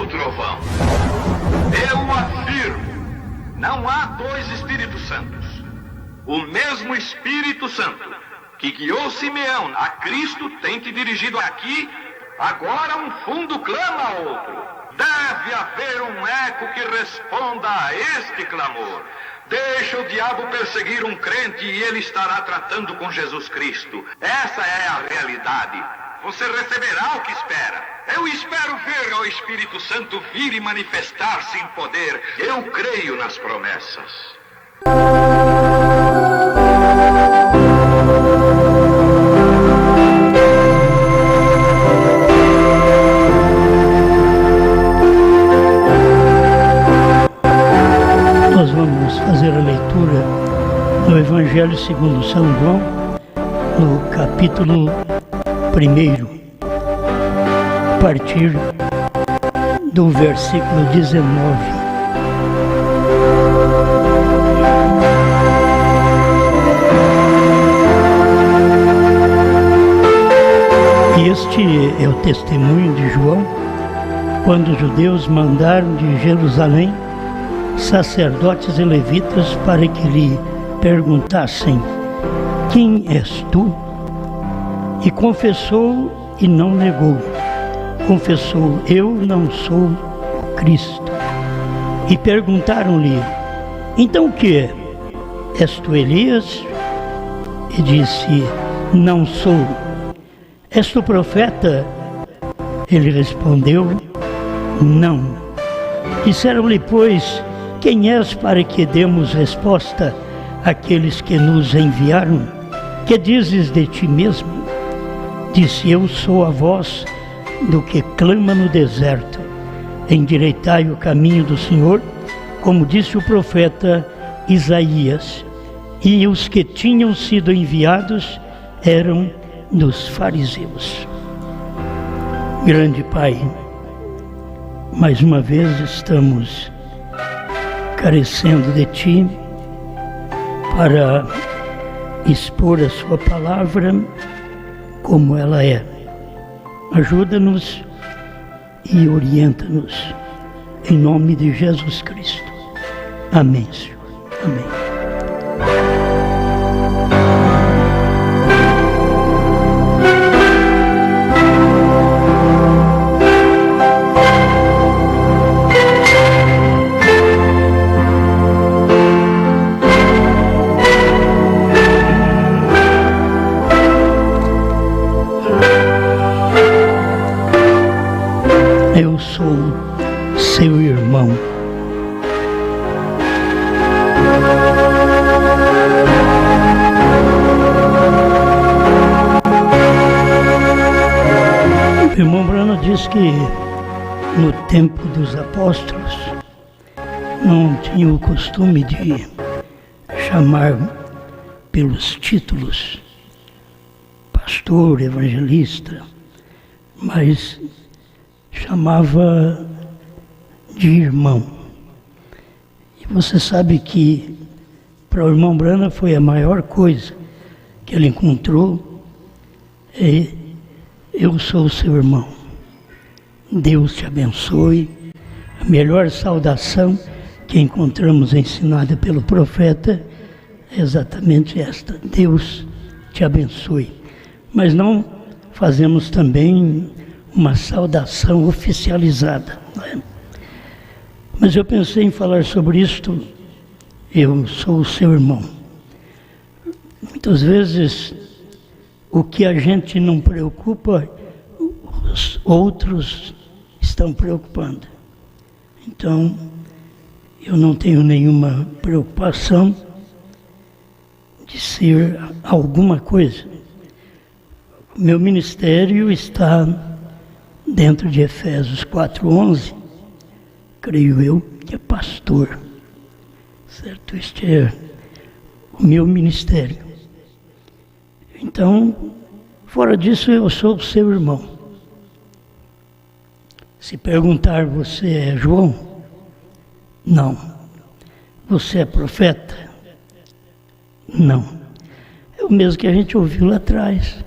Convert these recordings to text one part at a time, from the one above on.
o trovão. Eu afirmo, não há dois Espíritos Santos. O mesmo Espírito Santo que guiou Simeão a Cristo tem te dirigido aqui. Agora um fundo clama a outro. Deve haver um eco que responda a este clamor. Deixa o diabo perseguir um crente e ele estará tratando com Jesus Cristo. Essa é a realidade. Você receberá o que espera. Eu espero ver o Espírito Santo vir e manifestar-se em poder. Eu creio nas promessas. Nós vamos fazer a leitura do Evangelho segundo São João, no capítulo 1, a partir do versículo 19. Este é o testemunho de João, quando os judeus mandaram de Jerusalém sacerdotes e levitas para que lhe perguntassem: quem és tu? E confessou e não negou. Confessou: eu não sou o Cristo. E perguntaram-lhe: então o que é? És tu Elias? E disse: não sou. És tu profeta? Ele respondeu: não. Disseram-lhe, pois, quem és para que demos resposta àqueles que nos enviaram? Que dizes de ti mesmo? Disse: eu sou a voz do que clama no deserto. Endireitai o caminho do Senhor, como disse o profeta Isaías. E os que tinham sido enviados eram dos fariseus. Grande Pai, mais uma vez estamos carecendo de Ti para expor a Sua palavra como ela é. Ajuda-nos e orienta-nos, em nome de Jesus Cristo. Amém, Senhor. Amém. Eu sou seu irmão. O irmão Brana diz que no tempo dos apóstolos não tinha o costume de chamar pelos títulos pastor, evangelista, mas chamava de irmão. E você sabe que para o irmão Brana foi a maior coisa que ele encontrou. Eu sou o seu irmão. Deus te abençoe. A melhor saudação que encontramos ensinada pelo profeta é exatamente esta: Deus te abençoe. Mas não fazemos também uma saudação oficializada, não é? Mas eu pensei em falar sobre isto. Eu sou o seu irmão. Muitas vezes o que a gente não preocupa, os outros estão preocupando. Então, eu não tenho nenhuma preocupação de ser alguma coisa. O meu ministério está dentro de Efésios 4:11, creio eu, que é pastor, certo? Este é o meu ministério. Então, fora disso, eu sou o seu irmão. Se perguntar, você é João? Não. Você é profeta? Não. É o mesmo que a gente ouviu lá atrás.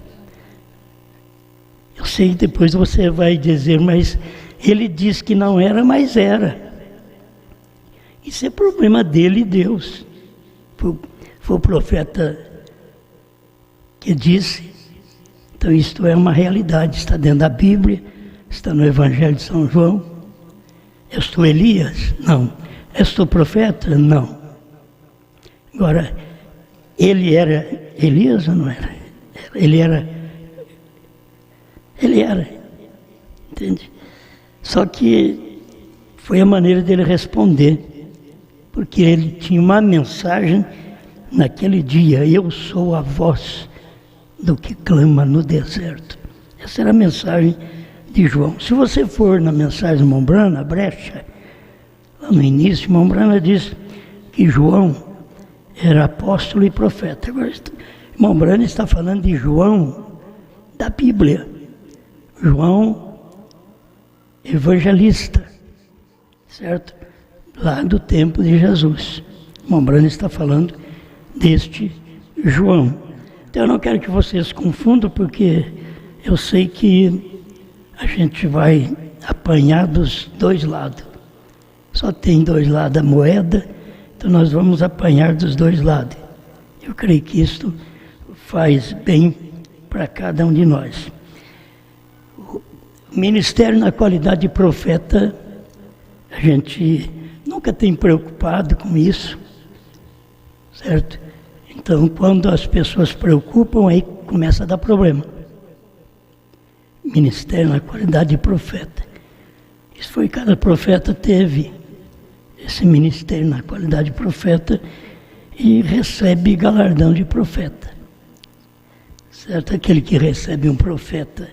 Eu sei que depois você vai dizer, mas ele diz que não era, mas era. Isso é problema dele e Deus. Foi o profeta que disse. Então isto é uma realidade, está dentro da Bíblia, está no Evangelho de São João. És tu Elias? Não. És tu profeta? Não. Agora, ele era Elias ou não era? Ele era. Entende? Só que foi a maneira dele responder, porque ele tinha uma mensagem naquele dia: eu sou a voz do que clama no deserto. Essa era a mensagem de João. Se você for na mensagem de Mombrana, a brecha, lá no início, Mombrana diz que João era apóstolo e profeta. Agora, Mombrana está falando de João da Bíblia. João evangelista, certo? Lá do tempo de Jesus. Mombrana está falando deste João. Então eu não quero que vocês confundam, porque eu sei que a gente vai apanhar dos dois lados. Só tem dois lados da moeda, então nós vamos apanhar dos dois lados. Eu creio que isto faz bem para cada um de nós. O ministério na qualidade de profeta, a gente nunca tem preocupado com isso, certo? Então, quando as pessoas se preocupam, aí começa a dar problema. Ministério na qualidade de profeta. Isso foi, cada profeta teve esse ministério na qualidade de profeta e recebe galardão de profeta. Certo? Aquele que recebe um profeta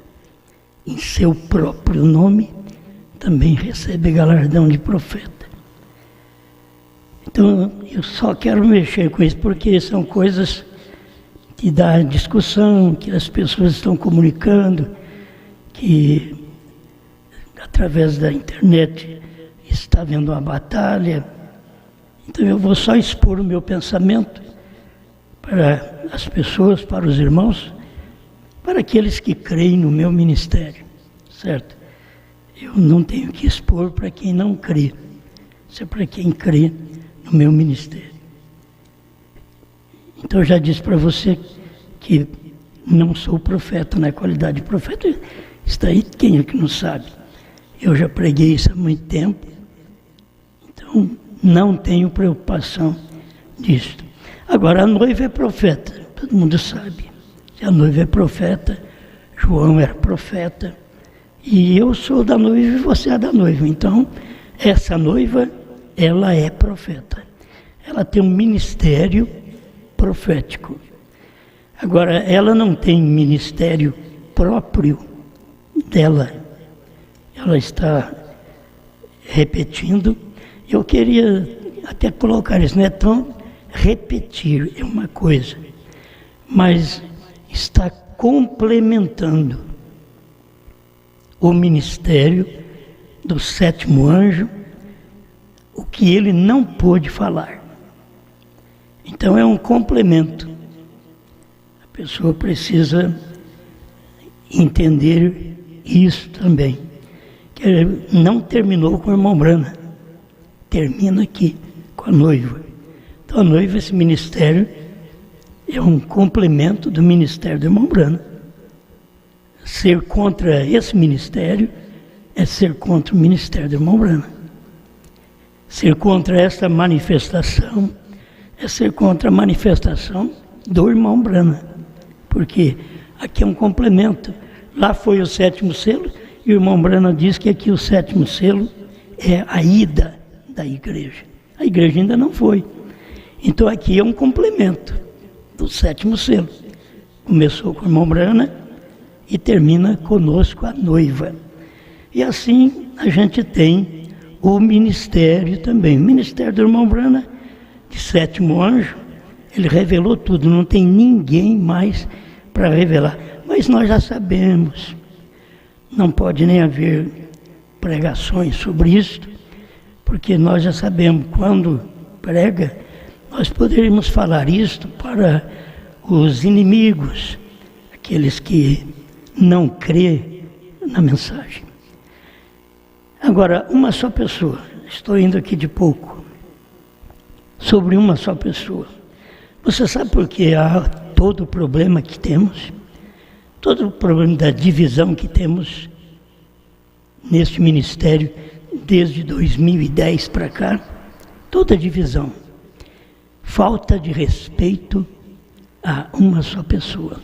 em seu próprio nome, também recebe galardão de profeta. Então, eu só quero mexer com isso, porque são coisas que dá discussão, que as pessoas estão comunicando, que através da internet está havendo uma batalha. Então eu vou só expor o meu pensamento para as pessoas, para os irmãos, para aqueles que creem no meu ministério, certo? Eu não tenho que expor para quem não crê, isso é para quem crê no meu ministério. Então eu já disse para você que não sou profeta na qualidade de profeta. Está aí, quem é que não sabe? Eu já preguei isso há muito tempo, então não tenho preocupação disso. Agora, a noiva é profeta, todo mundo sabe. Se a noiva é profeta, João era profeta, e eu sou da noiva e você é da noiva. Então, essa noiva, ela é profeta. Ela tem um ministério profético. Agora, ela não tem ministério próprio dela. Ela está repetindo. Eu queria até colocar isso, não é tão repetir, é uma coisa, mas está complementando o ministério do sétimo anjo, o que ele não pôde falar. Então é um complemento. A pessoa precisa entender isso também. Que não terminou com o irmão Brana, termina aqui com a noiva. Então a noiva, esse ministério, é um complemento do ministério do irmão Brana. Ser contra esse ministério é ser contra o ministério do irmão Brana. Ser contra esta manifestação é ser contra a manifestação do irmão Brana. Porque aqui é um complemento. Lá foi o sétimo selo, e o irmão Brana diz que aqui o sétimo selo é a ida da igreja. A igreja ainda não foi. Então aqui é um complemento do sétimo selo. Começou com o irmão Brana e termina conosco a noiva. E assim a gente tem o ministério também. O ministério do irmão Brana, de sétimo anjo, ele revelou tudo, não tem ninguém mais para revelar. Mas nós já sabemos, não pode nem haver pregações sobre isso, porque nós já sabemos, quando prega, nós poderíamos falar isto para os inimigos, aqueles que não crê na mensagem. Agora, uma só pessoa, estou indo aqui de pouco, sobre uma só pessoa. Você sabe por que há todo o problema que temos? Todo o problema da divisão que temos neste ministério desde 2010 para cá, toda a divisão. Falta de respeito a uma só pessoa.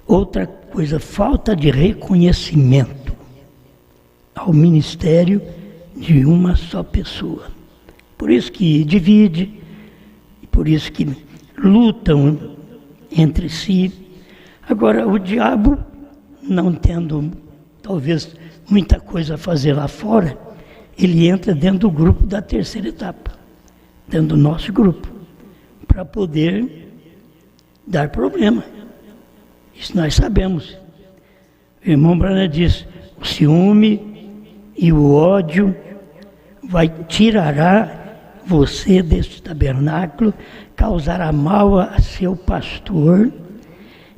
Outra coisa, falta de reconhecimento ao ministério de uma só pessoa. Por isso que divide, por isso que lutam entre si. Agora, o diabo, não tendo talvez muita coisa a fazer lá fora, ele entra dentro do grupo da terceira etapa, dentro do nosso grupo, para poder dar problema. Isso nós sabemos. O irmão Branham diz, o ciúme e o ódio tirará você deste tabernáculo, causará mal a seu pastor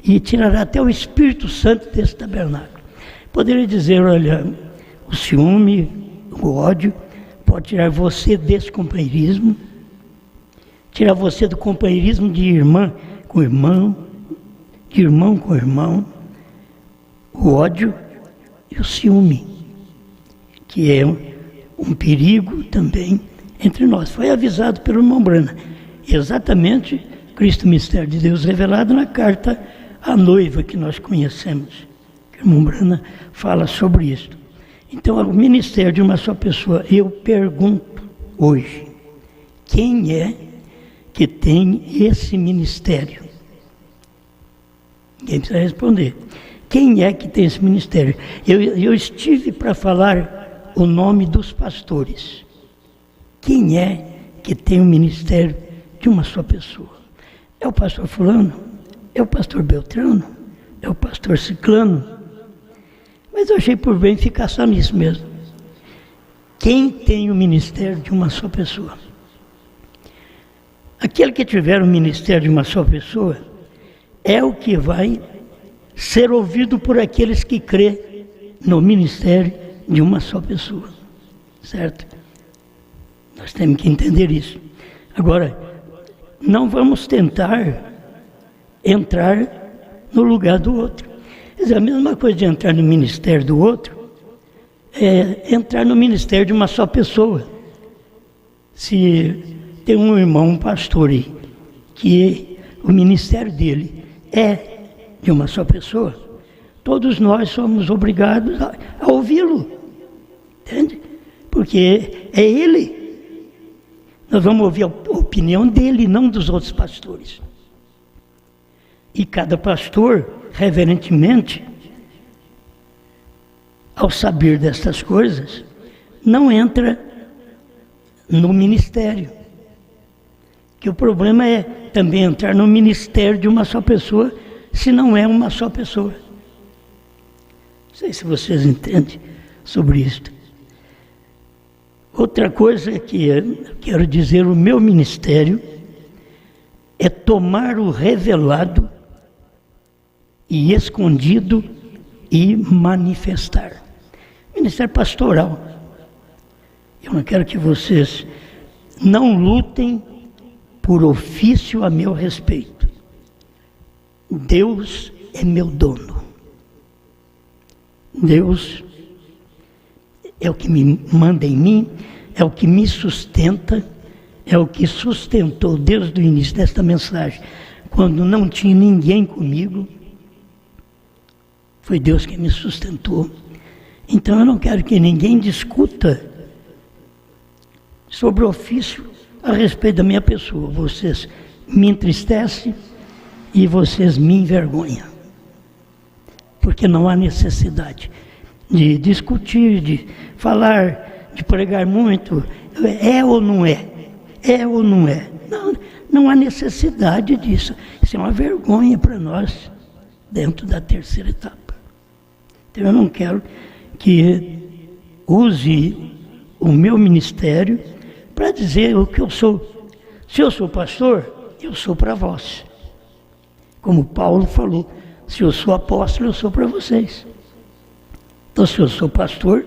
e tirará até o Espírito Santo desse tabernáculo. Poderia dizer, olha, o ciúme, o ódio pode tirar você desse companheirismo, tirar você do companheirismo de irmã com irmão, de irmão com irmão, o ódio e o ciúme, que é um perigo também entre nós. Foi avisado pelo irmão Branham, exatamente Cristo Mistério de Deus revelado na carta à noiva que nós conhecemos. O irmão Branham fala sobre isso. Então, o ministério de uma só pessoa, eu pergunto hoje, quem é que tem esse ministério? Ninguém precisa responder. Quem é que tem esse ministério? Eu estive para falar o nome dos pastores. Quem é que tem o ministério de uma só pessoa? É o pastor fulano? É o pastor Beltrano? É o pastor Ciclano? Mas eu achei por bem ficar só nisso mesmo. Quem tem o ministério de uma só pessoa? Aquele que tiver o ministério de uma só pessoa é o que vai ser ouvido por aqueles que crêem no ministério de uma só pessoa. Certo? Nós temos que entender isso. Agora, não vamos tentar entrar no lugar do outro. Quer dizer, a mesma coisa de entrar no ministério do outro é entrar no ministério de uma só pessoa. Se tem um irmão, um pastor aí, que o ministério dele é de uma só pessoa, todos nós somos obrigados a ouvi-lo. Entende? Porque é ele. Nós vamos ouvir a opinião dele, não dos outros pastores. E cada pastor, reverentemente, ao saber dessas coisas, não entra no ministério. Que o problema é também entrar no ministério de uma só pessoa, se não é uma só pessoa. Não sei se vocês entendem sobre isso. Outra coisa que eu quero dizer, o meu ministério é tomar o revelado e escondido e manifestar. Ministério pastoral. Eu não quero que vocês não lutem por ofício a meu respeito. Deus é meu dono. Deus é o que me manda em mim, é o que me sustenta, é o que sustentou desde o início desta mensagem. Quando não tinha ninguém comigo, foi Deus que me sustentou. Então eu não quero que ninguém discuta sobre o ofício a respeito da minha pessoa. Vocês me entristecem e vocês me envergonham. Porque não há necessidade de discutir, de falar, de pregar muito. É ou não é? É ou não é? Não há necessidade disso. Isso é uma vergonha para nós dentro da terceira etapa. Então eu não quero que use o meu ministério para dizer o que eu sou. Se eu sou pastor, eu sou para vós. Como Paulo falou, se eu sou apóstolo, eu sou para vocês. Então, se eu sou pastor,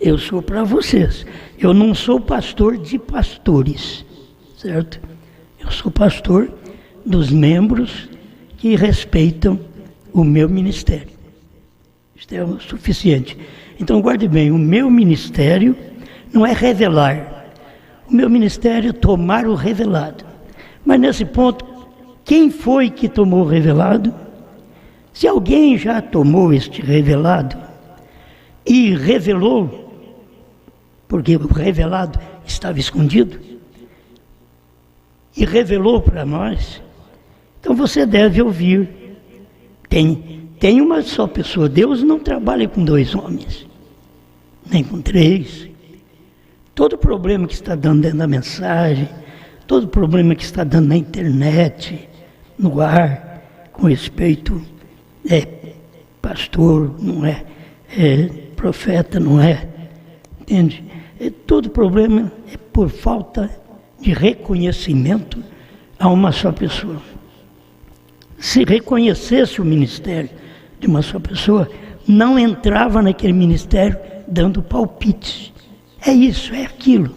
eu sou para vocês. Eu não sou pastor de pastores, certo? Eu sou pastor dos membros que respeitam o meu ministério. Isso é o suficiente. Então guarde bem, o meu ministério não é revelar. O meu ministério é tomar o revelado. Mas nesse ponto, quem foi que tomou o revelado? Se alguém já tomou este revelado e revelou, porque o revelado estava escondido, e revelou para nós, então você deve ouvir. Tem uma só pessoa. Deus não trabalha com dois homens, nem com três. Todo problema que está dando dentro da mensagem, todo problema que está dando na internet, no ar, com respeito, pastor, não é, profeta, não é, entende? Todo problema é por falta de reconhecimento a uma só pessoa. Se reconhecesse o ministério de uma só pessoa, não entrava naquele ministério dando palpites. É isso, é aquilo.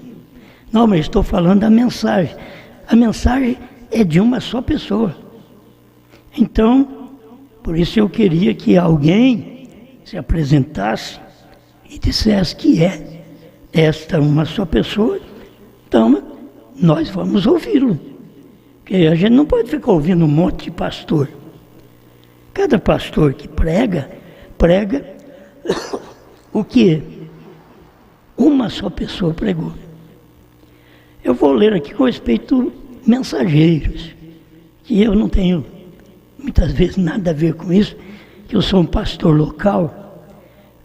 Não, mas estou falando da mensagem. A mensagem é de uma só pessoa. Então, por isso eu queria que alguém se apresentasse e dissesse que é esta uma só pessoa. Então, nós vamos ouvi-lo. Porque a gente não pode ficar ouvindo um monte de pastor. Cada pastor que prega o que uma só pessoa pregou. Eu vou ler aqui com respeito mensageiros, que eu não tenho muitas vezes nada a ver com isso, que eu sou um pastor local,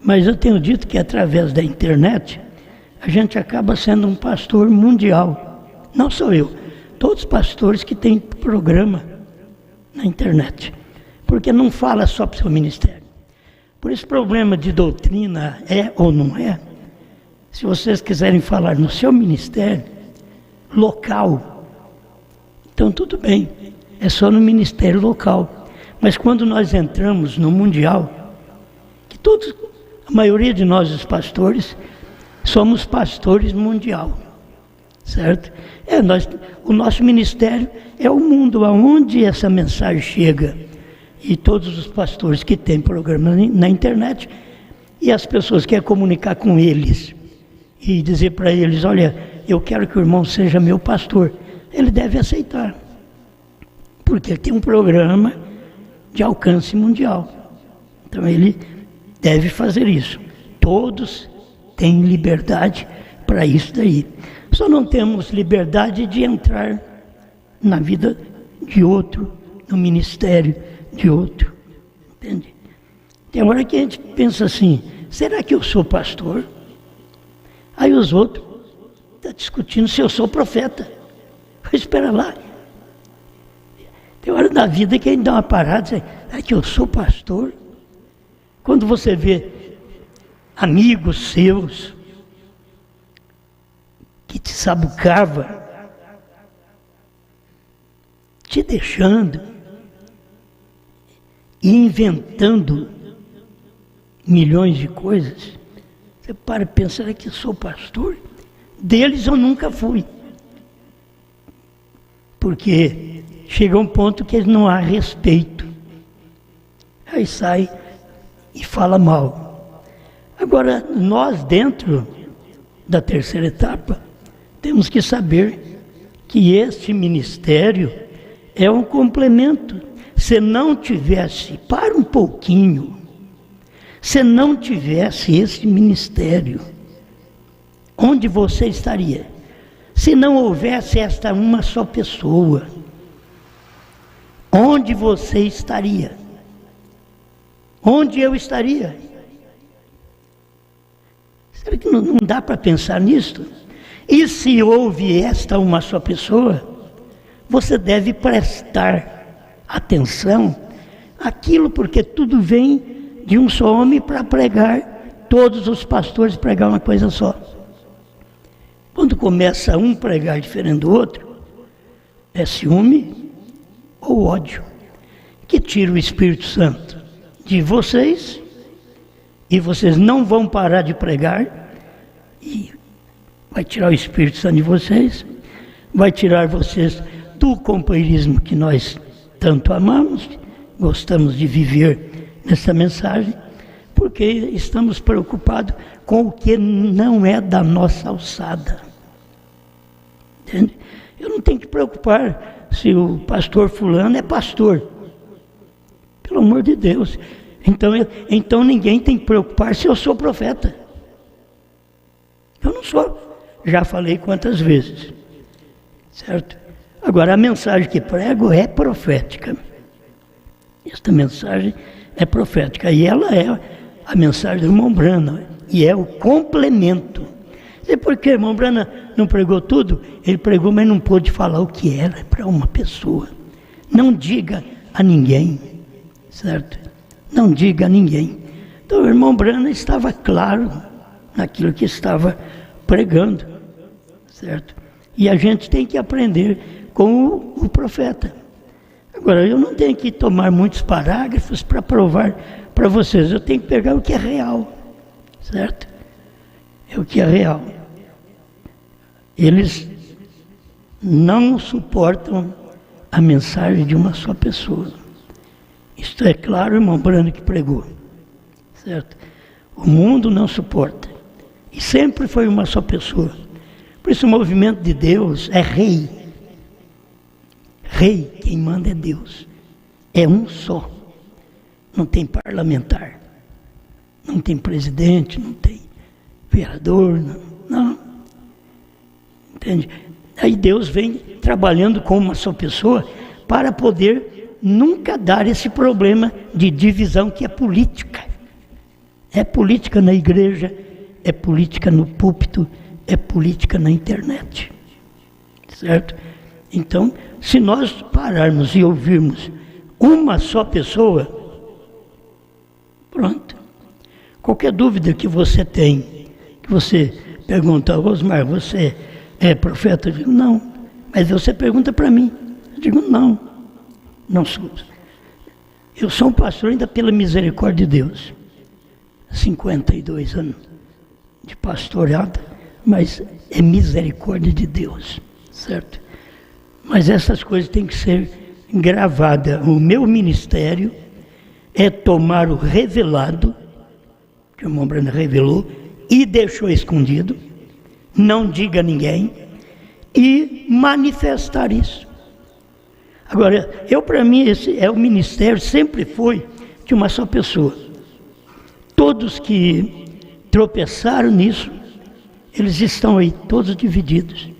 mas eu tenho dito que através da internet a gente acaba sendo um pastor mundial. Não sou eu, todos os pastores que têm programa na internet, porque não fala só para o seu ministério. Por esse problema de doutrina é ou não é, se vocês quiserem falar no seu ministério local, então tudo bem, é só no ministério local. Mas quando nós entramos no mundial, que a maioria de nós, os pastores, somos pastores mundial, certo? O nosso ministério é o mundo aonde essa mensagem chega. E todos os pastores que têm programa na internet, e as pessoas querem comunicar com eles e dizer para eles, olha, eu quero que o irmão seja meu pastor, ele deve aceitar, porque ele tem um programa de alcance mundial. Então ele deve fazer isso. Todos têm liberdade para isso daí. Só não temos liberdade de entrar na vida de outro, no ministério de outro, entende? Tem hora que a gente pensa assim, será que eu sou pastor? Aí os outros estão discutindo se eu sou profeta. Espera lá. Tem hora da vida que a gente dá uma parada e diz, será que eu sou pastor? Quando você vê amigos seus que te sabucava, te deixando e inventando milhões de coisas, você para e pensa, será que eu sou pastor? Deles eu nunca fui. Porque chega um ponto que não há respeito. Aí sai e fala mal. Agora, nós dentro da terceira etapa, temos que saber que este ministério é um complemento. Se não tivesse, para um pouquinho, se não tivesse esse ministério, onde você estaria? Se não houvesse esta uma só pessoa, onde você estaria? Onde eu estaria? Será que não dá para pensar nisso? E se houve esta uma só pessoa, você deve prestar atenção àquilo, porque tudo vem de um só homem para pregar, todos os pastores pregar uma coisa só. Quando começa um pregar diferente do outro, é ciúme ou ódio, que tira o Espírito Santo de vocês, e vocês não vão parar de pregar, E vai tirar o Espírito Santo de vocês, vai tirar vocês do companheirismo que nós tanto amamos, gostamos de viver nessa mensagem, porque estamos preocupados com o que não é da nossa alçada. Entende? Eu não tenho que preocupar se o pastor fulano é pastor. Pelo amor de Deus. Então ninguém tem que preocupar se eu sou profeta. Eu não sou. Já falei quantas vezes. Certo? Agora, a mensagem que prego é profética. Esta mensagem é profética. E ela é a mensagem do irmão Branham. E é o complemento. E por que o irmão Branham não pregou tudo? Ele pregou, mas não pôde falar o que era para uma pessoa. Não diga a ninguém. Certo? Não diga a ninguém. Então o irmão Branham estava claro naquilo que estava pregando. Certo? E a gente tem que aprender com o profeta. Agora, eu não tenho que tomar muitos parágrafos para provar para vocês. Eu tenho que pegar o que é real. Certo? É o que é real. Eles não suportam a mensagem de uma só pessoa. Isto é claro, irmão Branham que pregou. Certo? O mundo não suporta. E sempre foi uma só pessoa. Por isso o movimento de Deus é rei. Rei, quem manda é Deus. É um só. Não tem parlamentar. Não tem presidente, não tem vereador, não. Entende? Aí Deus vem trabalhando com uma só pessoa para poder nunca dar esse problema de divisão que é política. É política na igreja, é política no púlpito, é política na internet. Certo? Então, se nós pararmos e ouvirmos uma só pessoa, pronto. Qualquer dúvida que você tem, que você pergunta, Osmar, você é profeta? Eu digo, não. Mas você pergunta para mim. Eu digo, não sou. Eu sou um pastor ainda pela misericórdia de Deus. 52 anos de pastorado, mas é misericórdia de Deus, certo? Mas essas coisas têm que ser gravadas. O meu ministério é tomar o revelado, que o irmão Branham revelou, e deixou escondido, não diga a ninguém, e manifestar isso. Agora, para mim, esse é o ministério, sempre foi de uma só pessoa. Todos que tropeçaram nisso, eles estão aí todos divididos.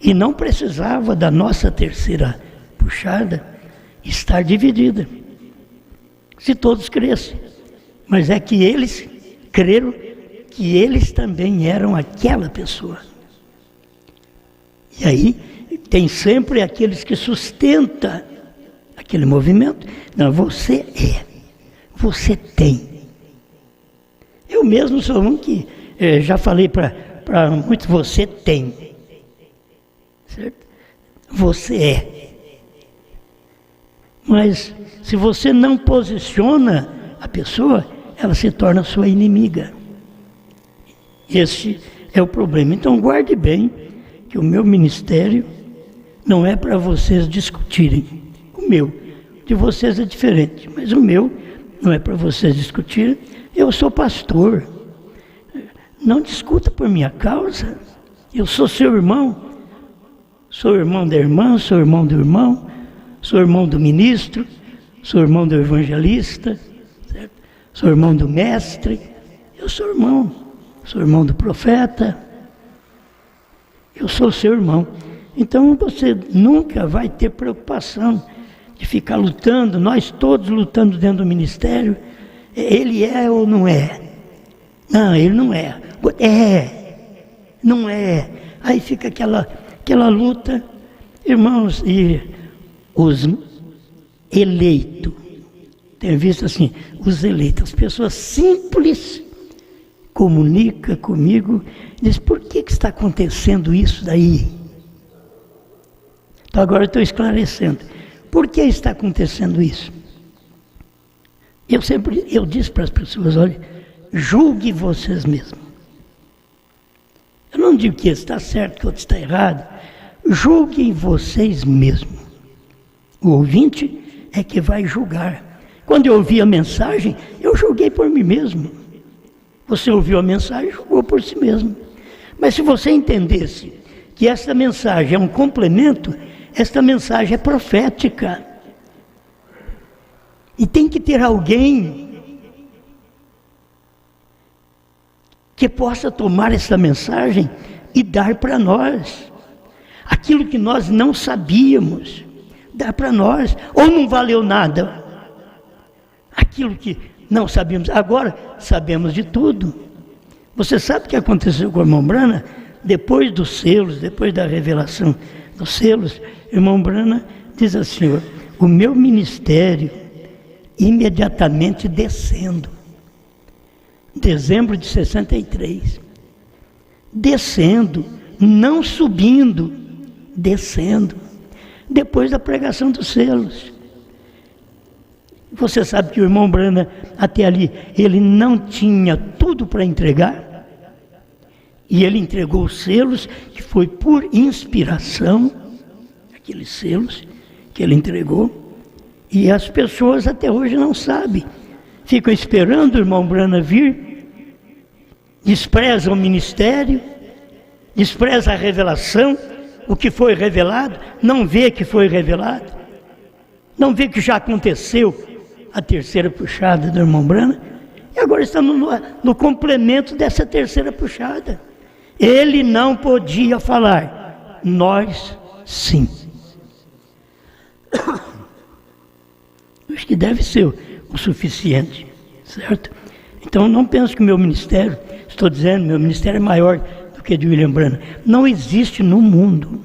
E não precisava da nossa terceira puxada estar dividida, se todos crescem. Mas é que eles creram que eles também eram aquela pessoa. E aí tem sempre aqueles que sustentam aquele movimento. Não, você tem. Eu mesmo sou um que já falei para muitos, você tem. Certo? Você é. Mas se você não posiciona a pessoa, ela se torna sua inimiga. Esse é o problema. Então guarde bem que o meu ministério não é para vocês discutirem. O meu, de vocês é diferente, mas o meu não é para vocês discutirem. Eu sou pastor. Não discuta por minha causa. Eu sou seu irmão. Sou irmão da irmã, sou irmão do irmão, sou irmão do ministro, sou irmão do evangelista, certo? Sou irmão do mestre. Eu sou irmão do profeta. Eu sou seu irmão. Então você nunca vai ter preocupação de ficar lutando, nós todos lutando dentro do ministério. Ele é ou não é? Não, ele não é. Não é. Aí fica aquela luta, irmãos, e os eleitos, tenho visto assim, os eleitos, as pessoas simples, comunicam comigo, diz, por que está acontecendo isso daí? Então agora eu estou esclarecendo, por que está acontecendo isso? Eu disse para as pessoas, olha, julgue vocês mesmos. Eu não digo que esse está certo, que o outro está errado. Julguem vocês mesmos. O ouvinte é que vai julgar. Quando eu ouvi a mensagem, eu julguei por mim mesmo. Você ouviu a mensagem, julgou por si mesmo. Mas se você entendesse que esta mensagem é um complemento, esta mensagem é profética. E tem que ter alguém que possa tomar essa mensagem e dar para nós. Aquilo que nós não sabíamos, dar para nós. Ou não valeu nada. Aquilo que não sabíamos, agora sabemos de tudo. Você sabe o que aconteceu com o irmão Brana? Depois dos selos, depois da revelação dos selos, o irmão Brana diz assim, ó, o meu ministério imediatamente descendo. Dezembro de 63. Descendo, não subindo, descendo. Depois da pregação dos selos. Você sabe que o irmão Brana, até ali, ele não tinha tudo para entregar. E ele entregou os selos, que foi por inspiração, aqueles selos que ele entregou. E as pessoas até hoje não sabem. Ficam esperando o irmão Brana vir, desprezam o ministério, desprezam a revelação, o que foi revelado, não vê que foi revelado, não vê que já aconteceu a terceira puxada do irmão Brana, e agora estamos no complemento dessa terceira puxada. Ele não podia falar, nós sim. Acho que deve ser o suficiente, certo? Então não penso que o meu ministério, estou dizendo, meu ministério é maior do que o de William Branham. Não existe no mundo,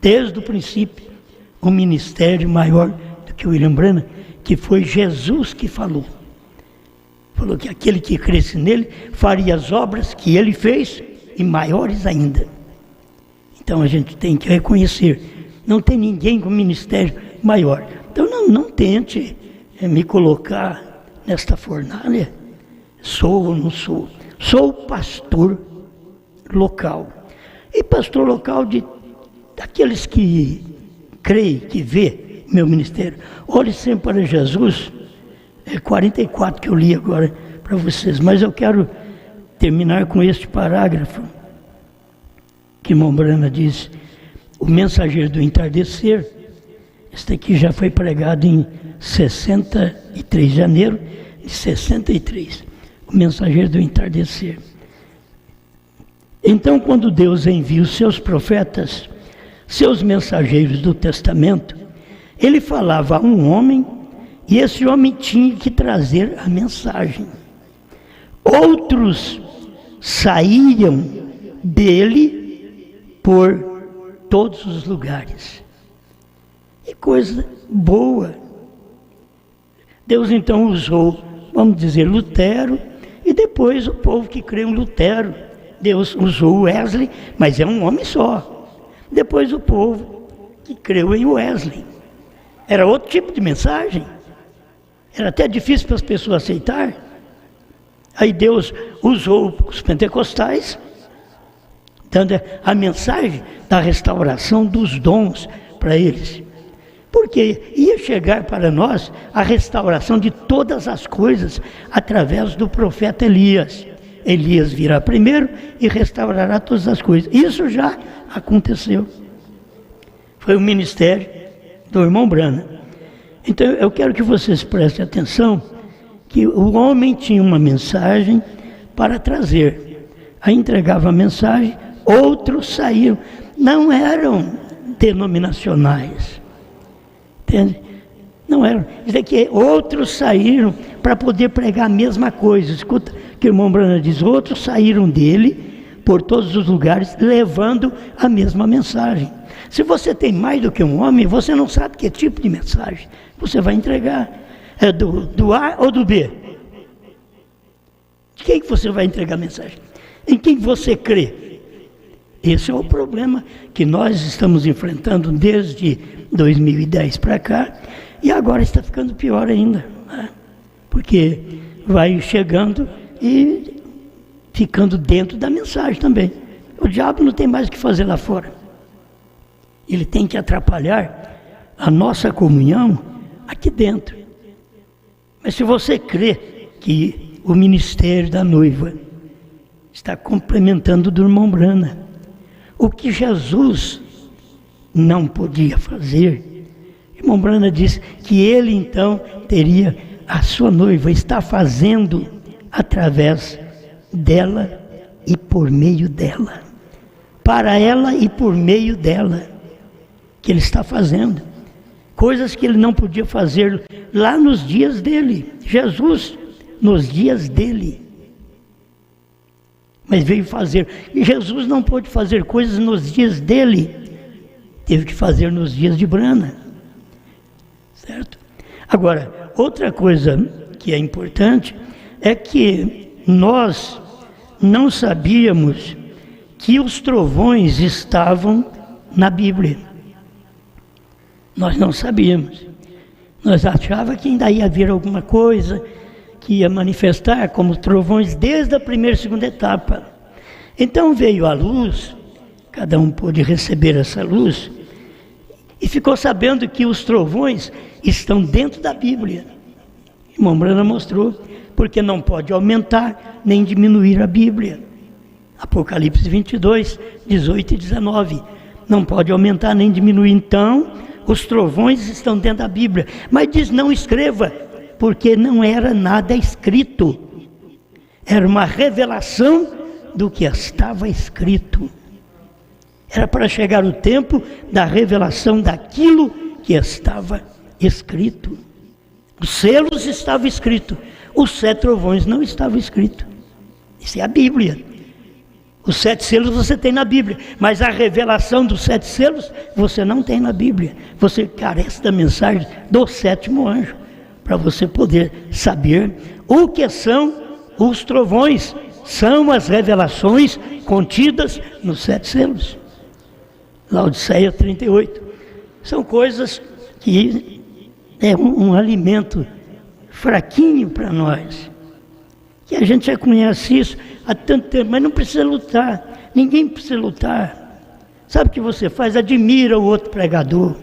desde o princípio, um ministério maior do que o William Branham, que foi Jesus que falou. Falou que aquele que cresce nele faria as obras que ele fez e maiores ainda. Então a gente tem que reconhecer, não tem ninguém com ministério maior. Então não tente me colocar nesta fornalha, sou ou não sou. Sou pastor local. E pastor local daqueles que creem, que vê meu ministério. Olhe sempre para Jesus. É 44 que eu li agora para vocês, mas eu quero terminar com este parágrafo que irmão Brana diz: o mensageiro do entardecer. Este aqui já foi pregado em 63, janeiro de 63. O mensageiro do entardecer. Então, quando Deus envia os seus profetas, seus mensageiros do testamento, ele falava a um homem, e esse homem tinha que trazer a mensagem. Outros saíam dele por todos os lugares. E coisa boa. Deus então usou, vamos dizer, Lutero, e depois o povo que creu em Lutero. Deus usou Wesley, mas é um homem só. Depois o povo que creu em Wesley. Era outro tipo de mensagem. Era até difícil para as pessoas aceitar. Aí Deus usou os pentecostais, dando a mensagem da restauração dos dons para eles. Porque ia chegar para nós a restauração de todas as coisas através do profeta Elias. Elias virá primeiro e restaurará todas as coisas. Isso já aconteceu. Foi o ministério do irmão Branham. Então eu quero que vocês prestem atenção que o homem tinha uma mensagem para trazer. Aí entregava a mensagem, outros saíram. Não eram denominacionais. Entende? Não eram. Isso daqui, outros saíram para poder pregar a mesma coisa. Escuta o que o irmão Branham diz. Outros saíram dele por todos os lugares, levando a mesma mensagem. Se você tem mais do que um homem, você não sabe que tipo de mensagem você vai entregar. É do A ou do B? De quem que você vai entregar a mensagem? Em quem você crê? Esse é o problema que nós estamos enfrentando desde 2010 para cá, e agora está ficando pior ainda, né? Porque vai chegando e ficando dentro da mensagem também. O diabo não tem mais o que fazer lá fora. Ele tem que atrapalhar a nossa comunhão aqui dentro. Mas se você crê que o ministério da noiva está complementando o do irmão Brana, o que Jesus não podia fazer, o irmão Brana disse que ele então teria a sua noiva, está fazendo através dela e por meio dela, para ela e por meio dela, que ele está fazendo coisas que ele não podia fazer lá nos dias dele. Jesus, nos dias dele, mas veio fazer. E Jesus não pôde fazer coisas nos dias dele, teve que fazer nos dias de Brana, certo? Agora, outra coisa que é importante é que nós não sabíamos que os trovões estavam na Bíblia. Nós não sabíamos. Nós achávamos que ainda ia haver alguma coisa que ia manifestar como trovões desde a primeira e segunda etapa. Então veio a luz, cada um pôde receber essa luz, e ficou sabendo que os trovões estão dentro da Bíblia. O irmão Brana mostrou, porque não pode aumentar nem diminuir a Bíblia. Apocalipse 22, 18 e 19. Não pode aumentar nem diminuir. Então, os trovões estão dentro da Bíblia. Mas diz, não escreva, porque não era nada escrito. Era uma revelação do que estava escrito. Era para chegar o tempo da revelação daquilo que estava escrito. Os selos estavam escritos, os 7 trovões não estavam escritos. Isso é a Bíblia. Os 7 selos você tem na Bíblia, mas a revelação dos 7 selos você não tem na Bíblia. Você carece da mensagem do 7º anjo, para você poder saber o que são os trovões. São as revelações contidas nos 7 selos. Laodiceia 38. São coisas que é um alimento fraquinho para nós, que a gente já conhece isso há tanto tempo, mas não precisa lutar, ninguém precisa lutar. Sabe o que você faz? Admira o outro pregador,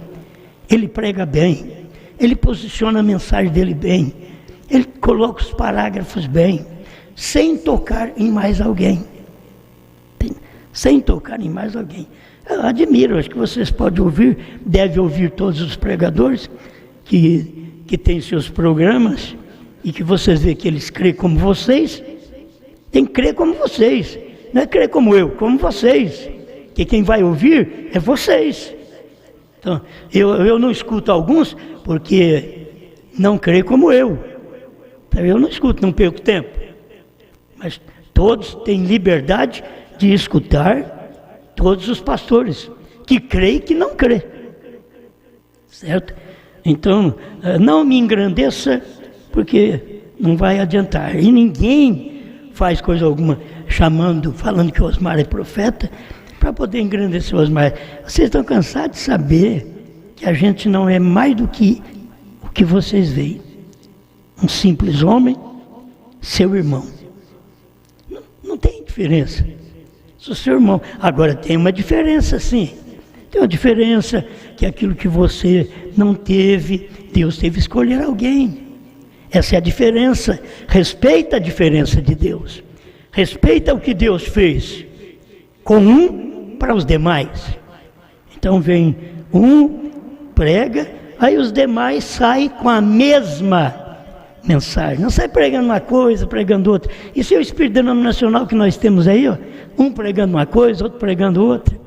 ele prega bem, ele posiciona a mensagem dele bem, ele coloca os parágrafos bem, sem tocar em mais alguém, sem tocar em mais alguém. Eu admiro, acho que vocês podem ouvir, devem ouvir todos os pregadores que têm seus programas, e que vocês veem que eles creem como vocês, tem que crer como vocês, não é crer como eu, como vocês, que quem vai ouvir é vocês. Então, eu não escuto alguns, porque não creem como eu. Então, eu não escuto, não perco tempo. Mas todos têm liberdade de escutar todos os pastores, que creem e que não creem. Certo? Então, não me engrandeça, porque não vai adiantar. E ninguém faz coisa alguma falando que o Osmar é profeta, para poder engrandecer o Osmar. Vocês estão cansados de saber que a gente não é mais do que o que vocês veem. Um simples homem, seu irmão. Não tem diferença. Sou seu irmão. Agora tem uma diferença, sim. Tem uma diferença que aquilo que você não teve, Deus teve que escolher alguém. Essa é a diferença. Respeita a diferença de Deus. Respeita o que Deus fez com um para os demais. Então vem um, prega, aí os demais saem com a mesma mensagem. Não sai pregando uma coisa, pregando outra. Isso é o espírito denominacional que nós temos aí, ó. Um pregando uma coisa, outro pregando outra.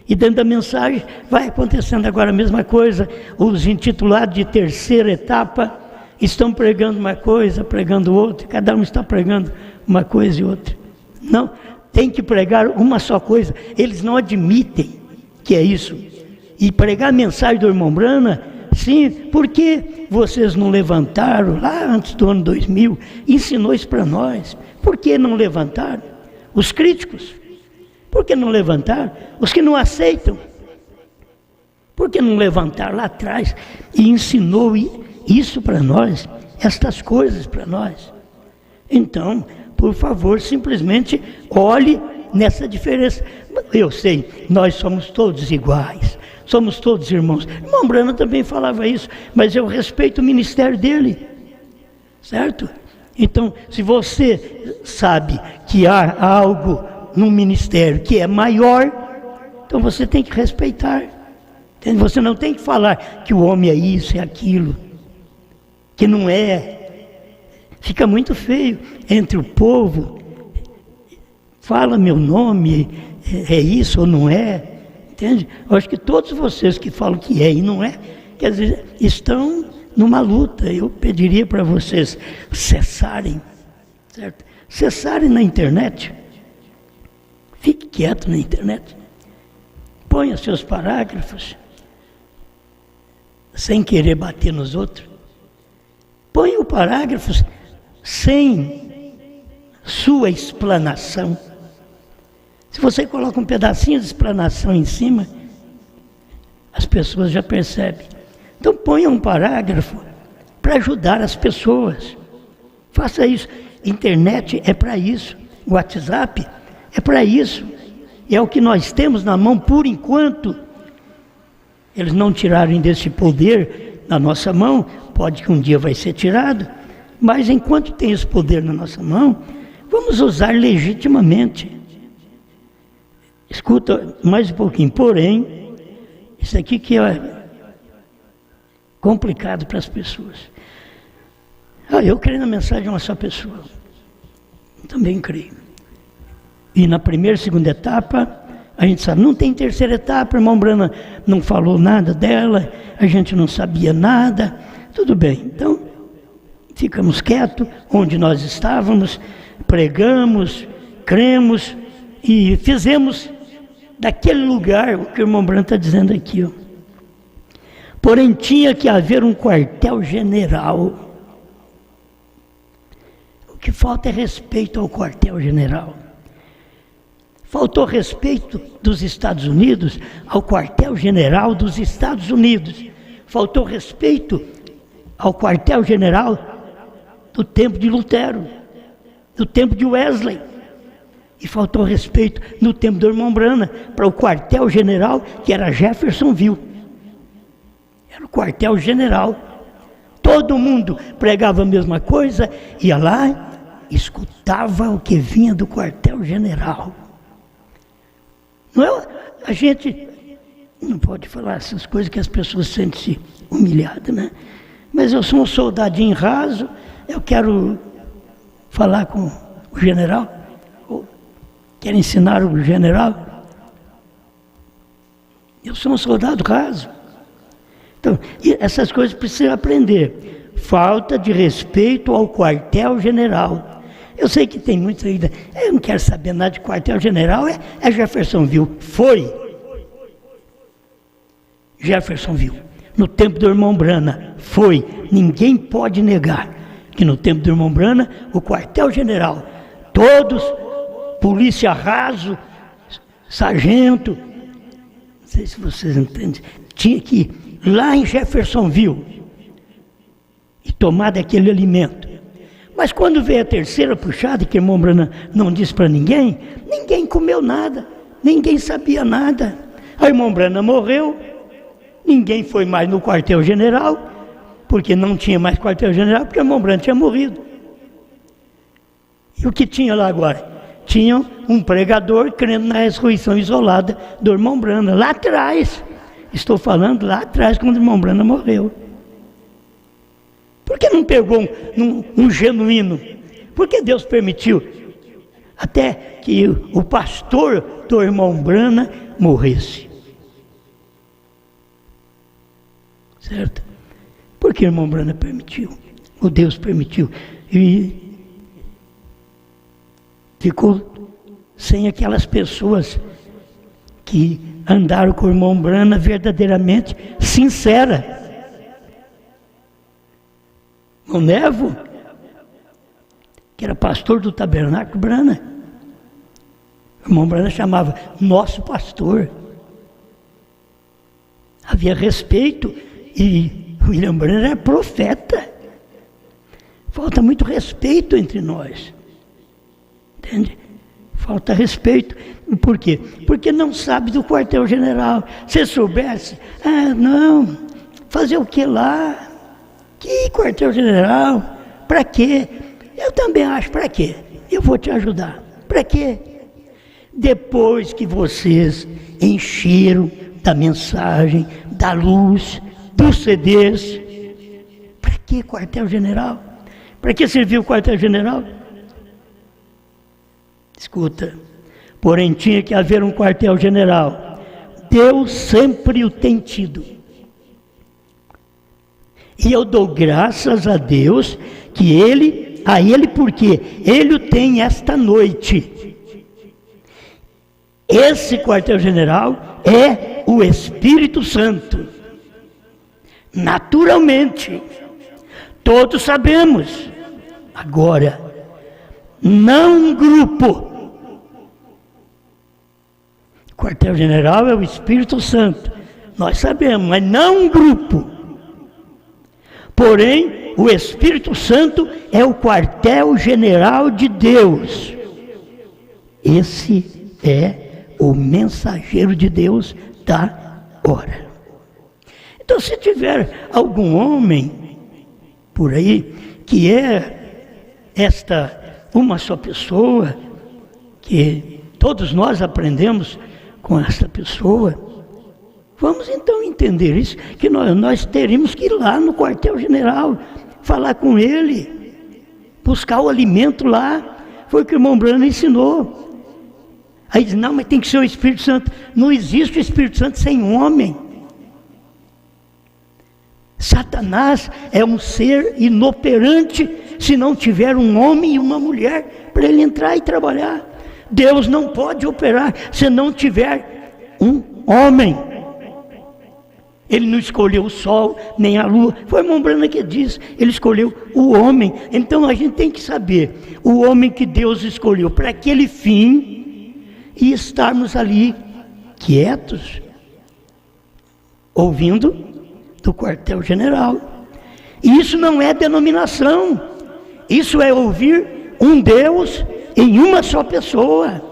E dentro da mensagem vai acontecendo agora a mesma coisa. Os intitulados de terceira etapa estão pregando uma coisa, pregando outra. Cada um está pregando uma coisa e outra. Não, tem que pregar uma só coisa. Eles não admitem que é isso. E pregar a mensagem do irmão Brana, sim, porque vocês não levantaram lá antes do ano 2000, ensinou isso para nós. Por que não levantaram? Os críticos. Por que não levantaram? Os que não aceitam. Por que não levantaram lá atrás e ensinou isso para nós, estas coisas para nós? Então, por favor, simplesmente olhe nessa diferença. Eu sei, nós somos todos iguais, somos todos irmãos. O irmão Branham também falava isso, mas eu respeito o ministério dele, certo? Então, se você sabe que há algo no ministério que é maior, então você tem que respeitar. Entende? Você não tem que falar que o homem é isso, é aquilo, que não é. Fica muito feio entre o povo. Fala meu nome, é isso ou não é? Entende? Eu acho que todos vocês que falam que é e não é, quer dizer, estão numa luta. Eu pediria para vocês cessarem, certo? Cessarem na internet. Fique quieto na internet. Ponha seus parágrafos, sem querer bater nos outros. Ponha o parágrafo sem sua explanação. Se você coloca um pedacinho de explanação em cima, as pessoas já percebem. Então ponha um parágrafo para ajudar as pessoas. Faça isso. Internet é para isso. WhatsApp é para isso. É o que nós temos na mão por enquanto. Eles não tirarem desse poder na nossa mão, pode que um dia vai ser tirado, mas enquanto tem esse poder na nossa mão, vamos usar legitimamente. Escuta mais um pouquinho, porém, isso aqui que é complicado para as pessoas. Eu creio na mensagem de uma só pessoa, também creio. E na primeira e segunda etapa, a gente sabe, não tem terceira etapa, o irmão Branham não falou nada dela, a gente não sabia nada, tudo bem. Então, ficamos quietos onde nós estávamos, pregamos, cremos e fizemos daquele lugar o que o irmão Branham está dizendo aqui. Ó. Porém, tinha que haver um quartel-general. O que falta é respeito ao quartel-general. Faltou respeito dos Estados Unidos ao quartel-general dos Estados Unidos. Faltou respeito ao quartel-general do tempo de Lutero, do tempo de Wesley. E faltou respeito no tempo do irmão Branham para o quartel-general que era Jeffersonville. Era o quartel-general. Todo mundo pregava a mesma coisa, ia lá, escutava o que vinha do quartel-general. Não é? A gente não pode falar essas coisas que as pessoas sentem-se humilhadas, né? Mas eu sou um soldadinho raso, eu quero falar com o general, quero ensinar o general. Eu sou um soldado raso. Então, essas coisas precisam aprender. Falta de respeito ao quartel-general. Eu sei que tem muitos ainda, eu não quero saber nada de quartel-general, é Jeffersonville. Foi Jeffersonville. No tempo do irmão Branham, foi. Ninguém pode negar que no tempo do irmão Branham, o quartel-general, todos, polícia raso, sargento, não sei se vocês entendem, tinha que ir lá em Jeffersonville e tomar daquele alimento. Mas quando veio a terceira puxada, que o irmão Branham não disse para ninguém, ninguém comeu nada, ninguém sabia nada. O irmão Branham morreu, ninguém foi mais no quartel-general, porque não tinha mais quartel-general, porque o irmão Branham tinha morrido. E o que tinha lá agora? Tinha um pregador crendo na ressurreição isolada do irmão Branham, lá atrás. Estou falando lá atrás, quando o irmão Branham morreu. Por que não pegou um genuíno? Por que Deus permitiu até que o pastor do irmão Branham morresse? Certo? Por que o irmão Branham permitiu? O Deus permitiu. E ficou sem aquelas pessoas que andaram com o irmão Branham verdadeiramente sincera. O Nevo, que era pastor do tabernáculo Branham, o irmão Branham chamava nosso pastor. Havia respeito e William Branham era profeta. Falta muito respeito entre nós, entende? Falta respeito. Por quê? Porque não sabe do quartel-general. Se soubesse, não, fazer o que lá? Que quartel-general? Para quê? Eu também acho, para quê? Eu vou te ajudar. Para quê? Depois que vocês encheram da mensagem, da luz, dos CDs, para que quartel-general? Para que serviu o quartel-general? Escuta, porém tinha que haver um quartel-general. Deus sempre o tem tido. E eu dou graças a Deus que a Ele porque Ele o tem esta noite. Esse quartel-general é o Espírito Santo. Naturalmente, todos sabemos. Agora, não um grupo. O quartel-general é o Espírito Santo. Nós sabemos, mas não um grupo. Porém, o Espírito Santo é o quartel-general de Deus. Esse é o mensageiro de Deus da hora. Então, se tiver algum homem por aí que é uma só pessoa, que todos nós aprendemos com essa pessoa, vamos então entender isso, que nós teríamos que ir lá no quartel-general, falar com ele, buscar o alimento lá. Foi o que o irmão Brano ensinou. Aí diz, não, mas tem que ser o Espírito Santo. Não existe o Espírito Santo sem homem. Satanás é um ser inoperante se não tiver um homem e uma mulher para ele entrar e trabalhar. Deus não pode operar se não tiver um homem. Ele não escolheu o sol, nem a lua. Foi a irmã Brana que disse, ele escolheu o homem. Então a gente tem que saber, o homem que Deus escolheu para aquele fim, e estarmos ali quietos, ouvindo do quartel-general. Isso não é denominação, isso é ouvir um Deus em uma só pessoa.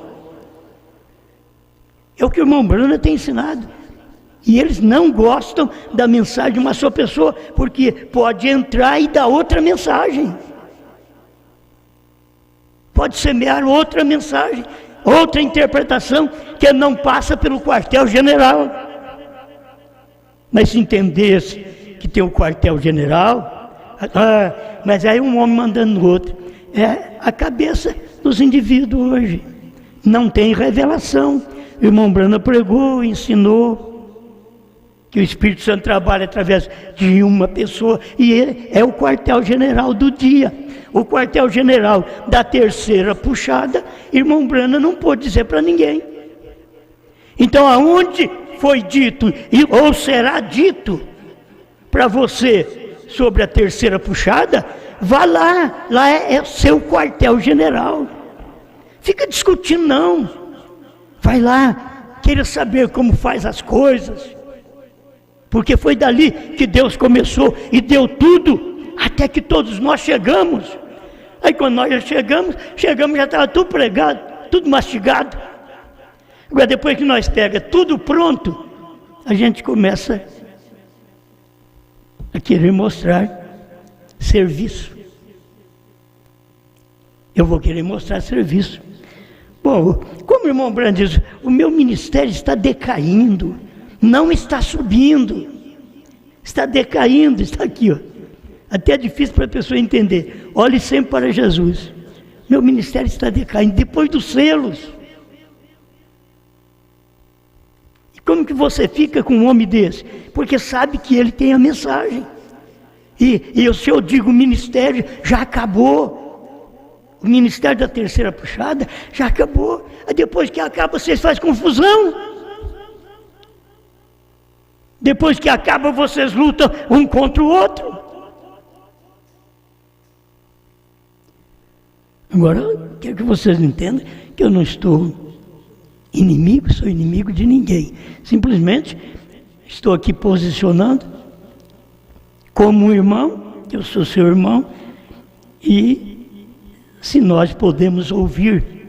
É o que o irmão Brana tem ensinado. E eles não gostam da mensagem de uma só pessoa, porque pode entrar e dar outra mensagem. Pode semear outra mensagem, outra interpretação que não passa pelo quartel-general. Mas se entendesse que tem o quartel-general, mas aí um homem mandando no outro. É a cabeça dos indivíduos hoje. Não tem revelação. O irmão Brana pregou, ensinou que o Espírito Santo trabalha através de uma pessoa, e ele é o quartel-general do dia. O quartel-general da terceira puxada, irmão Brana não pôde dizer para ninguém. Então, aonde foi dito, ou será dito para você sobre a terceira puxada, vá lá, lá é o seu quartel-general. Fica discutindo não. Vai lá, queira saber como faz as coisas. Porque foi dali que Deus começou e deu tudo, até que todos nós chegamos. Aí quando nós já chegamos já estava tudo pregado, tudo mastigado. Agora depois que nós pega tudo pronto, a gente começa a querer mostrar serviço. Eu vou querer mostrar serviço. Bom, como o irmão Brando diz, o meu ministério está decaindo. Não está subindo, está decaindo, está aqui, ó. Até é difícil para a pessoa entender. Olhe sempre para Jesus. Meu ministério está decaindo, depois dos selos. E como que você fica com um homem desse? Porque sabe que ele tem a mensagem. E se eu digo ministério, já acabou. O ministério da terceira puxada já acabou. Aí depois que acaba, vocês fazem confusão. Depois que acaba, vocês lutam um contra o outro. Agora, quero que vocês entendam que eu não estou inimigo, sou inimigo de ninguém. Simplesmente estou aqui posicionando como um irmão, eu sou seu irmão, e se nós podemos ouvir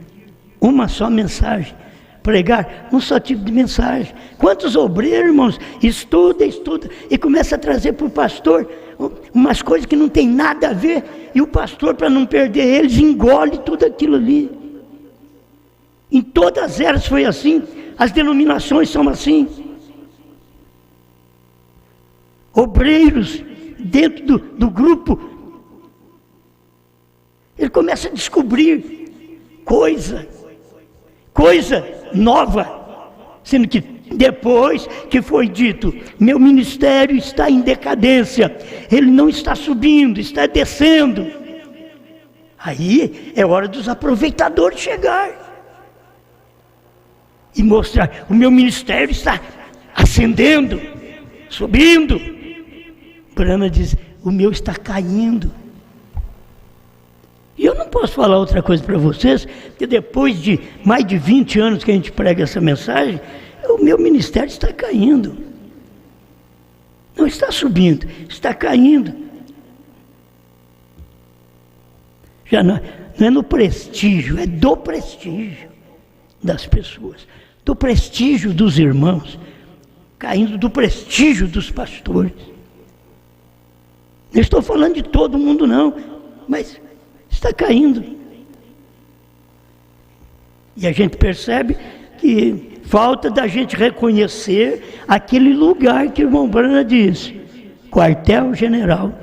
uma só mensagem. Pregar um só tipo de mensagem. Quantos obreiros, irmãos, estuda e começa a trazer para o pastor umas coisas que não tem nada a ver, e o pastor, para não perder eles, engole tudo aquilo ali. Em todas as eras foi assim, as denominações são assim. Obreiros dentro do grupo, ele começa a descobrir coisa nova, sendo que depois que foi dito, meu ministério está em decadência, ele não está subindo, está descendo, aí é hora dos aproveitadores chegar e mostrar, o meu ministério está ascendendo, subindo. Branham diz, o meu está caindo. E eu não posso falar outra coisa para vocês, que depois de mais de 20 anos que a gente prega essa mensagem, o meu ministério está caindo. Não está subindo, está caindo. Já não é no prestígio, é do prestígio das pessoas, do prestígio dos irmãos, caindo do prestígio dos pastores. Não estou falando de todo mundo não, mas está caindo. E a gente percebe que falta da gente reconhecer aquele lugar que o irmão Branham disse, quartel-general.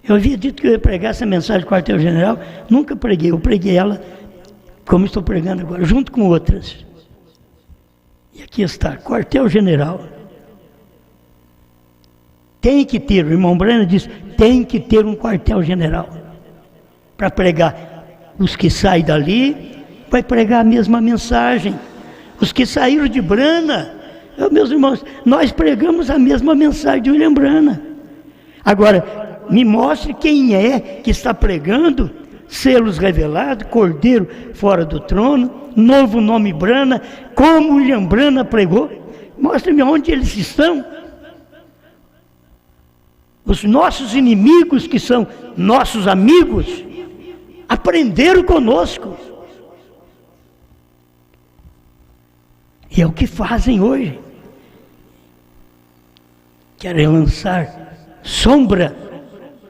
Eu havia dito que eu ia pregar essa mensagem quartel-general, nunca preguei, eu preguei ela como estou pregando agora, junto com outras. E aqui está, quartel-general. Tem que ter, o irmão Branham diz, tem que ter um quartel-general para pregar. Os que saem dali, vai pregar a mesma mensagem. Os que saíram de Branham, meus irmãos, nós pregamos a mesma mensagem de William Branham. Agora, me mostre quem é que está pregando, selos revelados, Cordeiro fora do trono, novo nome Branham, como William Branham pregou. Mostre-me onde eles estão. Os nossos inimigos, que são nossos amigos, aprenderam conosco. E é o que fazem hoje. Querem lançar sombra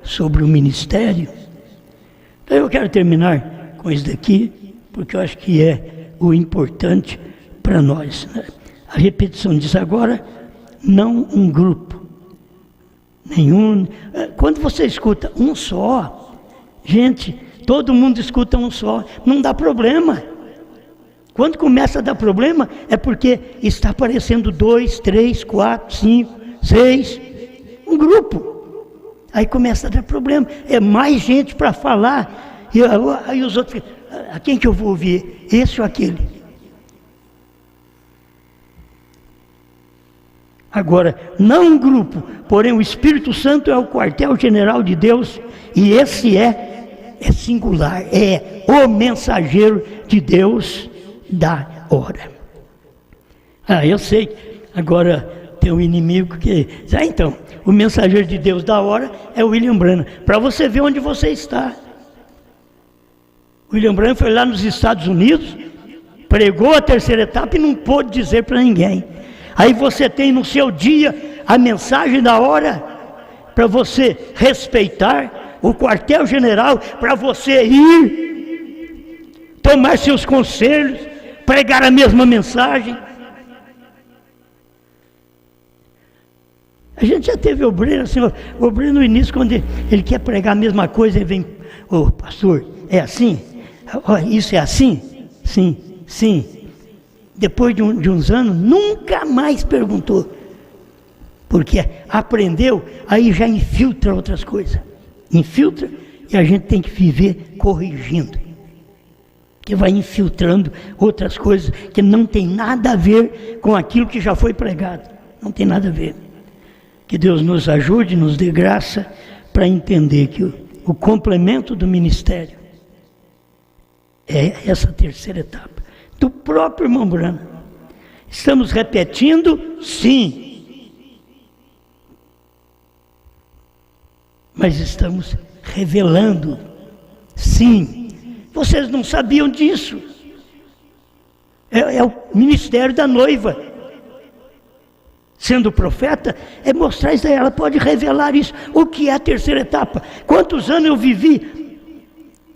sobre o ministério. Então eu quero terminar com isso daqui, porque eu acho que é o importante para nós, né? A repetição diz agora, não um grupo, nenhum. Quando você escuta um só, gente, todo mundo escuta um só, não dá problema. Quando começa a dar problema, é porque está aparecendo 2, 3, 4, 5, 6, um grupo. Aí começa a dar problema, é mais gente para falar, e aí os outros, a quem que eu vou ouvir? Esse ou aquele? Agora, não um grupo, porém o Espírito Santo é o quartel-general de Deus, e esse é singular, é o mensageiro de Deus da hora. Eu sei, agora tem um inimigo que diz, então, o mensageiro de Deus da hora é o William Branham, para você ver onde você está. William Branham foi lá nos Estados Unidos, pregou a terceira etapa e não pôde dizer para ninguém. Aí você tem no seu dia a mensagem da hora, para você respeitar o quartel-general, para você ir, tomar seus conselhos, pregar a mesma mensagem. A gente já teve obreiro assim, o obreiro no início, quando ele quer pregar a mesma coisa, ele vem, pastor, é assim? Isso é assim? Sim, sim. Depois de uns anos, nunca mais perguntou, porque aprendeu, aí já infiltra outras coisas, infiltra, e a gente tem que viver corrigindo, que vai infiltrando outras coisas que não tem nada a ver com aquilo que já foi pregado, não tem nada a ver. Que Deus nos ajude, nos dê graça para entender que o complemento do ministério é essa terceira etapa do próprio irmão Branham. Estamos repetindo? Sim. Mas estamos revelando? Sim. Vocês não sabiam disso. É o ministério da noiva. Sendo profeta, é mostrar isso aí. Ela pode revelar isso. O que é a terceira etapa? Quantos anos eu vivi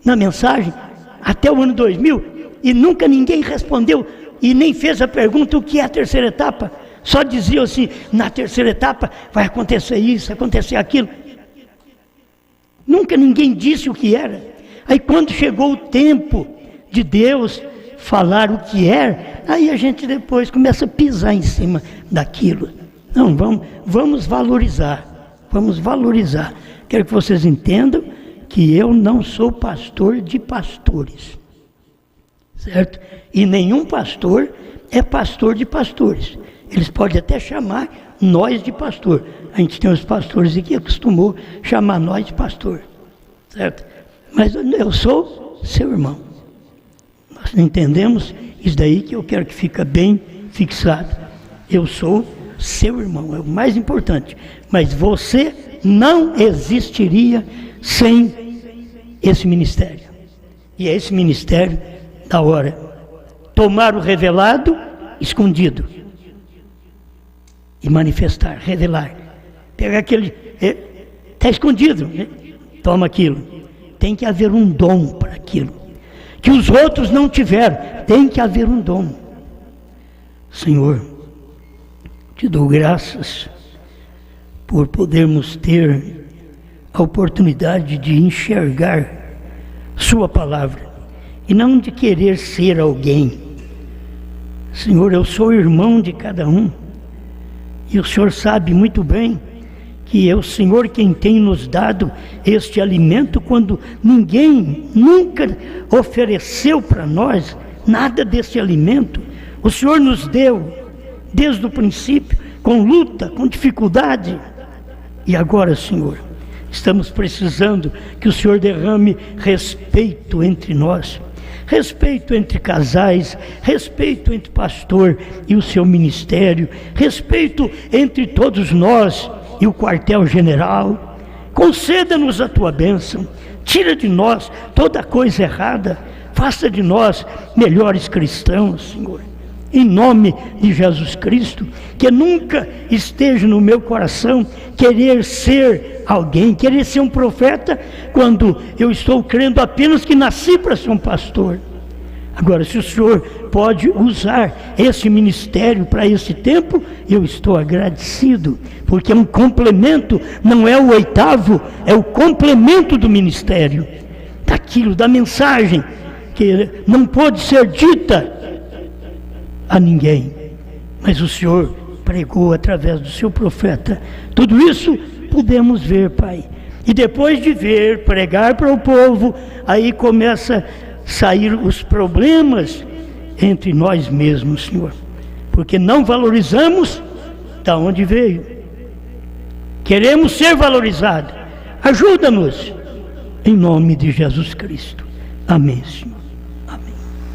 na mensagem? Até o ano 2000. E nunca ninguém respondeu e nem fez a pergunta o que é a terceira etapa. Só diziam assim, na terceira etapa vai acontecer isso, acontecer aquilo. Nunca ninguém disse o que era. Aí quando chegou o tempo de Deus falar o que é, aí a gente depois começa a pisar em cima daquilo. Não, vamos valorizar, vamos valorizar. Quero que vocês entendam que eu não sou pastor de pastores, certo? E nenhum pastor é pastor de pastores. Eles podem até chamar nós de pastor. A gente tem os pastores aqui que acostumou chamar nós de pastor, certo? Mas eu sou seu irmão. Nós entendemos isso daí que eu quero que fique bem fixado. Eu sou seu irmão, é o mais importante. Mas você não existiria sem esse ministério. E é esse ministério da hora. Tomar o revelado, escondido. E manifestar, revelar. Pegar aquele... Está escondido, né? Toma aquilo. Tem que haver um dom para aquilo. Que os outros não tiveram. Tem que haver um dom. Senhor, te dou graças por podermos ter a oportunidade de enxergar sua palavra. E não de querer ser alguém. Senhor, eu sou irmão de cada um. E o Senhor sabe muito bem que é o Senhor quem tem nos dado este alimento, quando ninguém nunca ofereceu para nós nada desse alimento. O Senhor nos deu desde o princípio, com luta, com dificuldade. E agora, Senhor, estamos precisando que o Senhor derrame respeito entre nós. Respeito entre casais, respeito entre pastor e o seu ministério, respeito entre todos nós e o quartel-general. Conceda-nos a tua bênção, tira de nós toda coisa errada, faça de nós melhores cristãos, Senhor. Em nome de Jesus Cristo, que nunca esteja no meu coração querer ser alguém, querer ser um profeta, quando eu estou crendo apenas que nasci para ser um pastor. Agora, se o Senhor pode usar esse ministério para esse tempo, eu estou agradecido, porque é um complemento, não é o oitavo, é o complemento do ministério, daquilo, da mensagem, que não pode ser dita a ninguém, mas o Senhor pregou através do seu profeta. Tudo isso podemos ver, Pai, e depois de ver, pregar para o povo, aí começa a sair os problemas entre nós mesmos, Senhor, porque não valorizamos da onde veio. Queremos ser valorizados. Ajuda-nos, em nome de Jesus Cristo. Amém, Senhor.